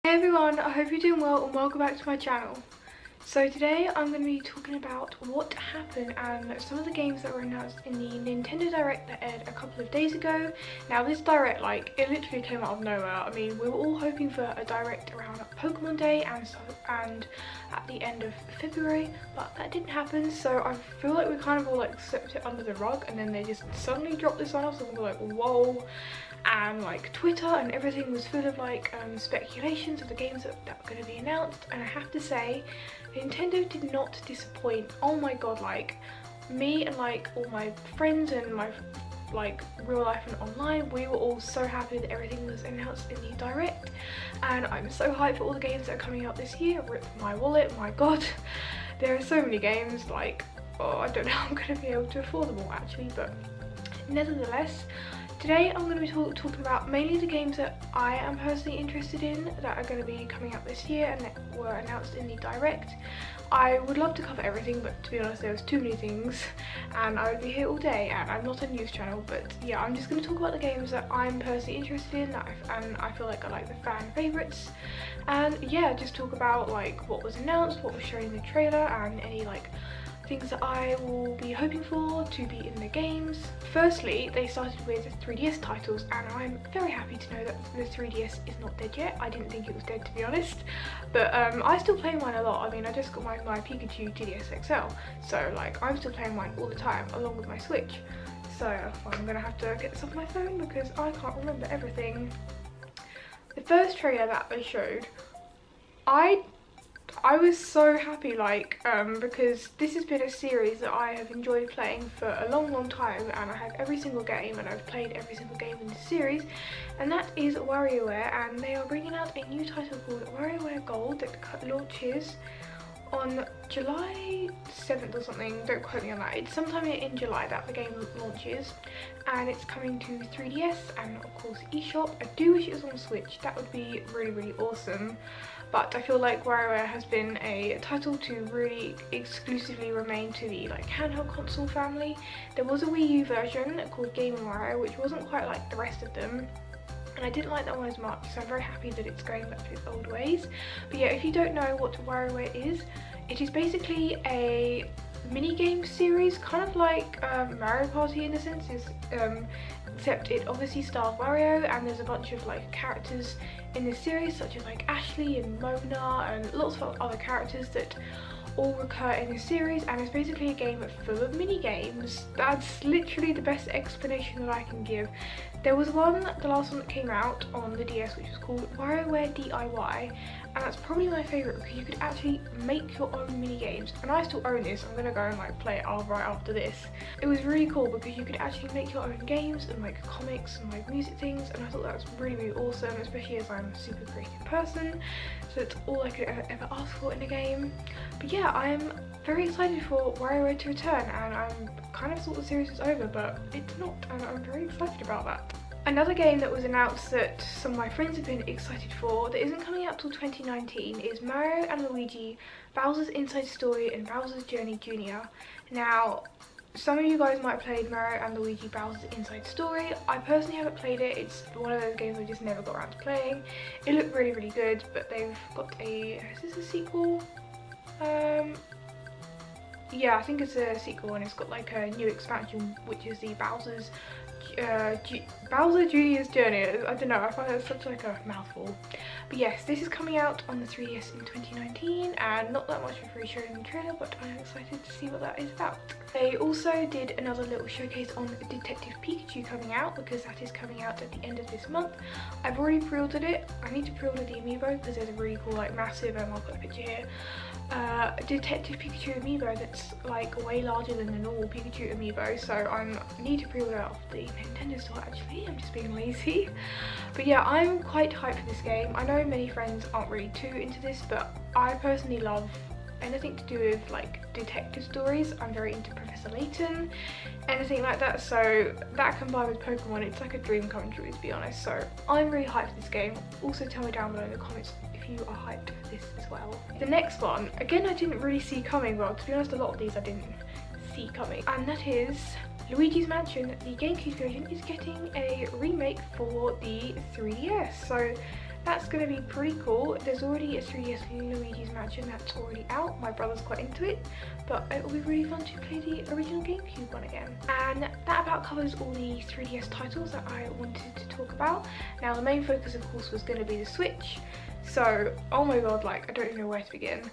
Hey everyone, I hope you're doing well and welcome back to my channel. So today I'm going to be talking about what happened and some of the games that were announced in the Nintendo Direct that aired a couple of days ago. Now this Direct, it literally came out of nowhere. I mean, we were all hoping for a Direct around Pokemon Day and at the end of February, but that didn't happen, so I feel like we kind of all swept it under the rug and then they just suddenly dropped this on us and we were like, whoa. And Twitter and everything was full of speculations of the games that were going to be announced, and I have to say Nintendo did not disappoint. Oh my god, me and all my friends and my real life and online, we were all so happy that everything was announced in the Direct, and I'm so hyped for all the games that are coming out this year. Rip my wallet, my god, there are so many games, oh, I don't know how I'm going to be able to afford them all actually, but nevertheless. Today I'm going to be talking about mainly the games that I am personally interested in that are going to be coming out this year and that were announced in the Direct. I would love to cover everything, but to be honest there was too many things and I would be here all day, and I'm not a news channel, but yeah, I'm just going to talk about the games that I'm personally interested in and I feel like are the fan favourites, and yeah, just talk about what was announced, what was shown in the trailer, and any things that I will be hoping for to be in the games. Firstly, they started with 3DS titles, and I'm very happy to know that the 3DS is not dead yet. I didn't think it was dead, to be honest, but I still play mine a lot. I mean, I just got my Pikachu 2DS XL, so I'm still playing mine all the time along with my Switch. So I'm gonna have to get this off my phone because I can't remember everything. The first trailer that they showed, I was so happy because this has been a series that I have enjoyed playing for a long time, and I have every single game and I've played every single game in the series, and that is WarioWare, and they are bringing out a new title called WarioWare Gold that launches on July 7th or something, don't quote me on that. It's sometime in July that the game launches, and it's coming to 3DS and of course eShop. I do wish it was on Switch, that would be really awesome, but I feel like WarioWare has been a title to really exclusively remain to the handheld console family. There was a Wii U version called Game & Wario which wasn't quite like the rest of them, and I didn't like that one as much, so I'm very happy that it's going back to its old ways. But yeah, if you don't know what WarioWare is, it is basically a mini-game series, kind of like Mario Party in a sense, except it obviously stars Wario, and there's a bunch of characters in this series such as Ashley and Mona and lots of other characters that all recur in this series, and it's basically a game full of mini games. That's literally the best explanation that I can give. There was one, the last one that came out on the DS, which was called WarioWare DIY, and that's probably my favourite because you could actually make your own mini games, and I still own this. I'm gonna go and play it right after this. It was really cool because you could actually make your own games and make comics and music things, and I thought that was really awesome, especially as I'm a super creative person, so it's all I could ever ask for in a game. But yeah, I'm very excited for WarioWare to return, and I'm kind of thought the series was over, but it's not, and I'm very excited about that. Another game that was announced that some of my friends have been excited for that isn't coming out till 2019 is Mario and Luigi Bowser's Inside Story and Bowser's Journey Jr. Now, some of you guys might have played Mario and Luigi Bowser's Inside Story. I personally haven't played it. It's one of those games I just never got around to playing. It looked really good, but they've got is this a sequel? Yeah, I think it's a sequel, and it's got a new expansion which is the Bowser Jr.'s Journey. I don't know, I find it such a mouthful. But yes, this is coming out on the 3DS in 2019, and not that much was really shown in the trailer, but I'm excited to see what that is about. They also did another little showcase on Detective Pikachu coming out, because that is coming out at the end of this month. I've already pre-ordered it. I need to pre-order the amiibo because there's a really cool massive, I'll put a picture here, Detective Pikachu amiibo that's way larger than the normal Pikachu amiibo, so I need to pre-order it off the Nintendo store actually. I'm just being lazy. But yeah, I'm quite hyped for this game. I know many friends aren't really too into this, but I personally love anything to do with detective stories. I'm very into Professor Layton, anything like that, so that combined with Pokemon, it's a dream come true, to be honest. So I'm really hyped for this game. Also tell me down below in the comments if you are hyped for this as well. The next one, again, I didn't really see coming. Well, to be honest, a lot of these I didn't see coming, and that is Luigi's Mansion. The GameCube version is getting a remake for the 3DS. So that's going to be pretty cool. There's already a 3DS Luigi's Mansion that's already out. My brother's quite into it, but it will be really fun to play the original GameCube one again. And that about covers all the 3DS titles that I wanted to talk about. Now the main focus of course was going to be the Switch. So, oh my god, like I don't even know where to begin.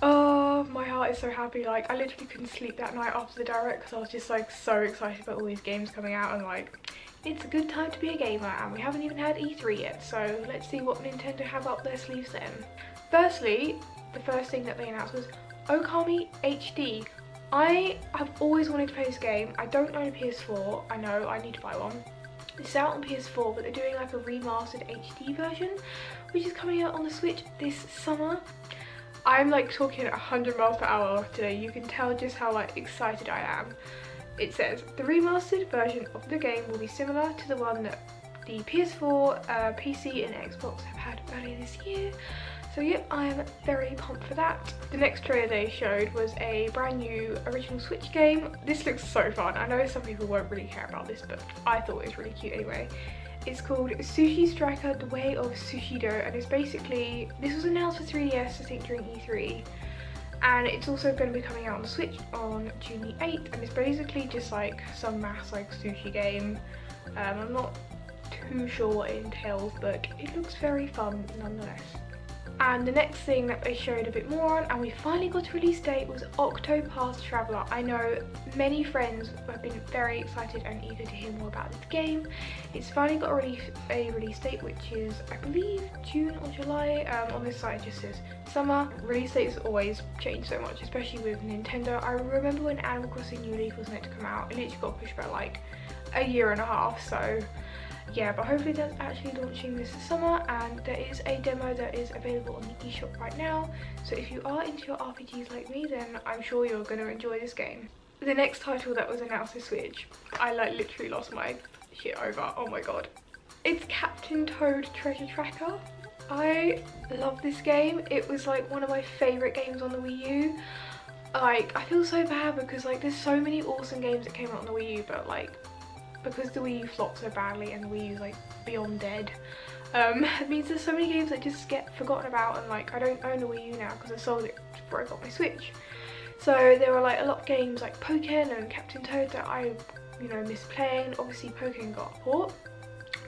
Oh, my heart is so happy. Like I literally couldn't sleep that night after the direct because I was just like so excited about all these games coming out, and like it's a good time to be a gamer, and we haven't even had E3 yet, so let's see what Nintendo have up their sleeves then. Firstly, the first thing that they announced was Okami HD. I have always wanted to play this game. I don't own a PS4. I know I need to buy one. It's out on PS4, but they're doing like a remastered HD version, which is coming out on the Switch this summer. I'm like talking at 100 miles per hour today. You can tell just how like excited I am. It says, the remastered version of the game will be similar to the one that the PS4, PC and Xbox have had earlier this year. So yep, I am very pumped for that. The next trailer they showed was a brand new original Switch game. This looks so fun. I know some people won't really care about this, but I thought it was really cute anyway. It's called Sushi Striker: The Way of Sushido, and it's basically, this was announced for 3DS I think during E3, and it's also going to be coming out on the Switch on June the 8th, and it's basically just like some mass like sushi game. I'm not too sure what it entails, but it looks very fun nonetheless. And the next thing that they showed a bit more on, and we finally got a release date, was Octopath Traveler. I know many friends have been very excited and eager to hear more about this game. It's finally got a release date, which is, I believe, June or July. On this site it just says summer. Release dates always change so much, especially with Nintendo. I remember when Animal Crossing New Leaf was meant to come out, it literally got pushed back like a year and a half, so yeah, but hopefully that's actually launching this summer, and there is a demo that is available on the eShop right now, so if you are into your RPGs like me, then I'm sure you're going to enjoy this game. The next title that was announced for Switch, I like literally lost my shit over. Oh my god. It's Captain Toad Treasure Tracker. I love this game. It was like one of my favourite games on the Wii U. Like, I feel so bad because like there's so many awesome games that came out on the Wii U, but like because the Wii U flopped so badly and the Wii U's like beyond dead, it means there's so many games that just get forgotten about, and like I don't own a Wii U now because I sold it before I got my Switch. So there were like a lot of games like Pokken and Captain Toad that I, you know, miss playing. Obviously Pokken got a port,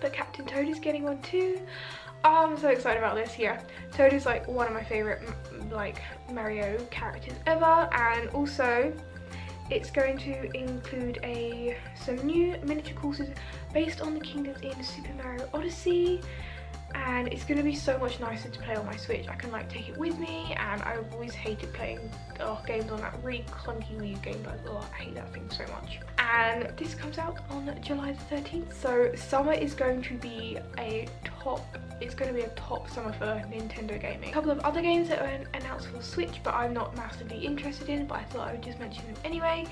but Captain Toad is getting one too. I'm so excited about this. Yeah, Toad is like one of my favourite like Mario characters ever, and also it's going to include some new miniature courses based on the kingdoms in Super Mario Odyssey, and it's going to be so much nicer to play on my Switch. I can like take it with me, and I always hated playing games on that really clunky Wii U game. Like, oh, I hate that thing so much. And this comes out on July the 13th, so summer is going to be a top summer for Nintendo gaming. A couple of other games that were announced for Switch but I'm not massively interested in, but I thought I would just mention them anyway,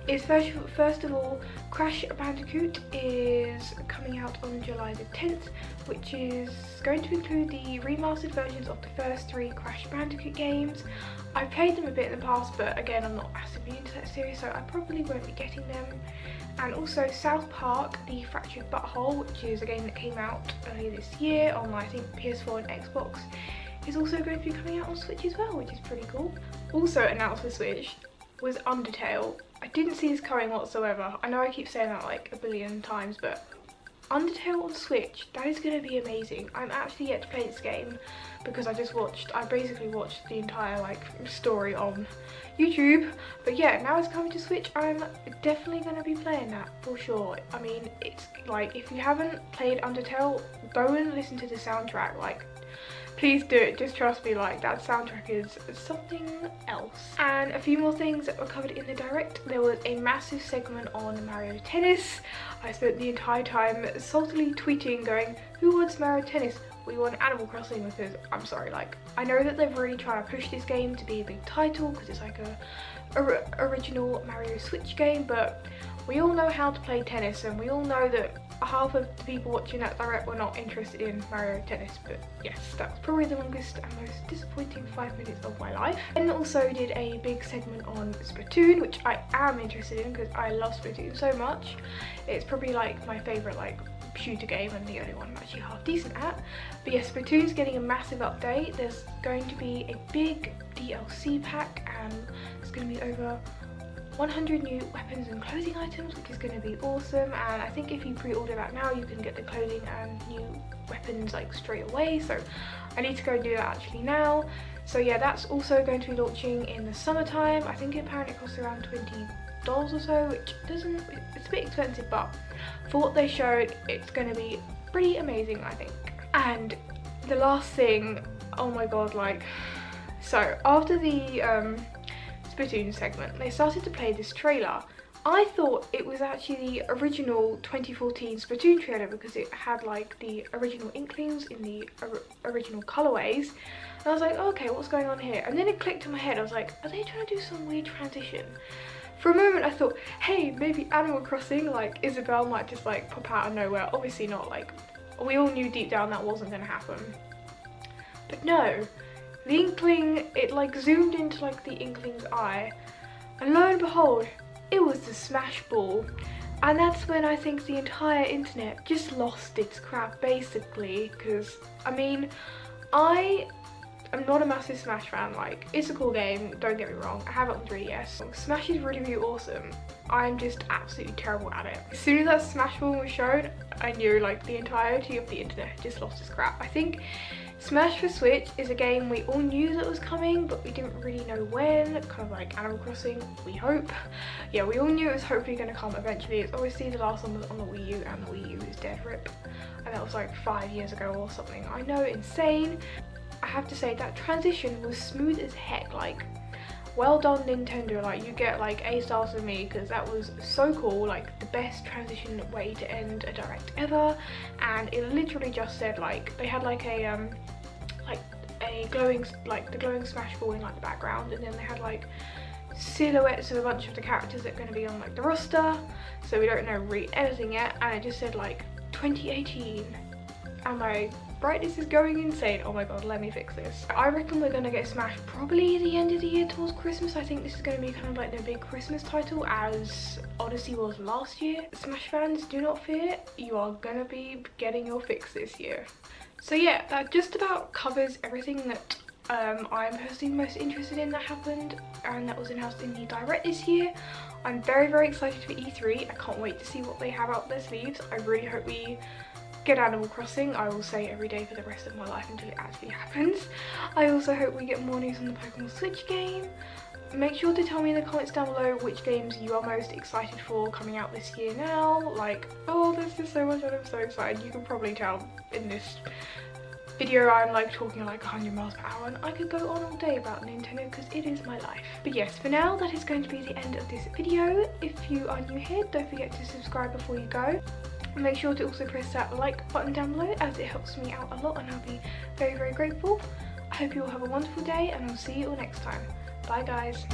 is first of all, Crash Bandicoot is coming out on July the 10th, which is going to include the remastered versions of the first 3 Crash Bandicoot games. I've played them a bit in the past, but again I'm not massively into that series, so I probably won't be getting them. And also South Park: The Fractured Butthole, which is a game that came out earlier this year on I think PS4 and Xbox, is also going to be coming out on Switch as well, which is pretty cool. Also announced for Switch was Undertale. I didn't see this coming whatsoever. I know I keep saying that like a billion times, but Undertale on Switch, that is going to be amazing. I'm actually yet to play this game because I basically watched the entire like story on YouTube, but yeah, now it's coming to Switch. I'm definitely going to be playing that for sure. I mean, it's like, if you haven't played Undertale, go and listen to the soundtrack. Like, please do it, just trust me, like that soundtrack is something else. And a few more things that were covered in the direct. There was a massive segment on Mario Tennis. I spent the entire time saltily tweeting going, who wants Mario Tennis? We want Animal Crossing, because I'm sorry, like I know that they're really trying to push this game to be a big title because it's like a original Mario Switch game, but we all know how to play tennis, and we all know that half of the people watching that direct were not interested in Mario Tennis. But yes, that was probably the longest and most disappointing 5 minutes of my life. And also did a big segment on Splatoon, which I am interested in because I love Splatoon so much. It's probably like my favourite like shooter game and the only one I'm actually half decent at. But yes, Splatoon's getting a massive update. There's going to be a big DLC pack and there's going to be over 100 new weapons and clothing items, which is going to be awesome. And I think if you pre-order that now, you can get the clothing and new weapons like straight away. So I need to go and do that actually now. So yeah, that's also going to be launching in the summertime. I think it apparently costs around $20 or so, which doesn't, it's a bit expensive, but for what they showed, it's going to be pretty amazing, I think. And the last thing, oh my god, like, so after the Splatoon segment, they started to play this trailer. I thought it was actually the original 2014 Splatoon trailer because it had like the original Inklings in the original colorways. And I was like, oh, okay, what's going on here? And then it clicked in my head, I was like, are they trying to do some weird transition? For a moment I thought, hey, maybe Animal Crossing, like Isabelle might just like pop out of nowhere. Obviously not, like, we all knew deep down that wasn't going to happen. But no, the Inkling, it like zoomed into like the Inkling's eye, and lo and behold, it was the Smash Ball. And that's when I think the entire internet just lost its crap basically, because I mean, I'm not a massive Smash fan. Like, it's a cool game, don't get me wrong, I have it on 3DS. Smash is really, really awesome. I'm just absolutely terrible at it. As soon as that Smash Ball was shown, I knew like the entirety of the internet had just lost its crap. I think Smash for Switch is a game we all knew that was coming, but we didn't really know when, kind of like Animal Crossing, we hope. Yeah, we all knew it was hopefully going to come eventually. It's obviously the last one was on the Wii U, and the Wii U is dead, rip. And that was like 5 years ago or something. I know, insane. I have to say that transition was smooth as heck. Like, well done Nintendo, like you get like A stars from me because that was so cool, like the best transition way to end a direct ever. And it literally just said like, they had like a glowing, like the glowing Smash Ball in like the background, and then they had like silhouettes of a bunch of the characters that are going to be on like the roster, so we don't know really anything yet, and it just said like 2018, and my brightness is going insane. Oh my god, let me fix this. I reckon we're gonna get Smash probably at the end of the year towards Christmas. I think this is gonna be kind of like the big Christmas title, as Odyssey was last year. Smash fans, do not fear, you are gonna be getting your fix this year. So yeah, that just about covers everything that I'm personally most interested in that happened and that was announced in the Direct this year. I'm very, very excited for E3. I can't wait to see what they have up their sleeves. I really hope we get Animal Crossing. I will say every day for the rest of my life until it actually happens. I also hope we get more news on the Pokemon Switch game. Make sure to tell me in the comments down below which games you are most excited for coming out this year now. Like, oh, there's just so much and I'm so excited. You can probably tell in this video I'm like talking like 100 miles per hour, and I could go on all day about Nintendo because it is my life. But yes, for now that is going to be the end of this video. If you are new here, don't forget to subscribe before you go. And make sure to also press that like button down below as it helps me out a lot and I'll be very, very grateful. I hope you all have a wonderful day and I'll see you all next time. Bye guys.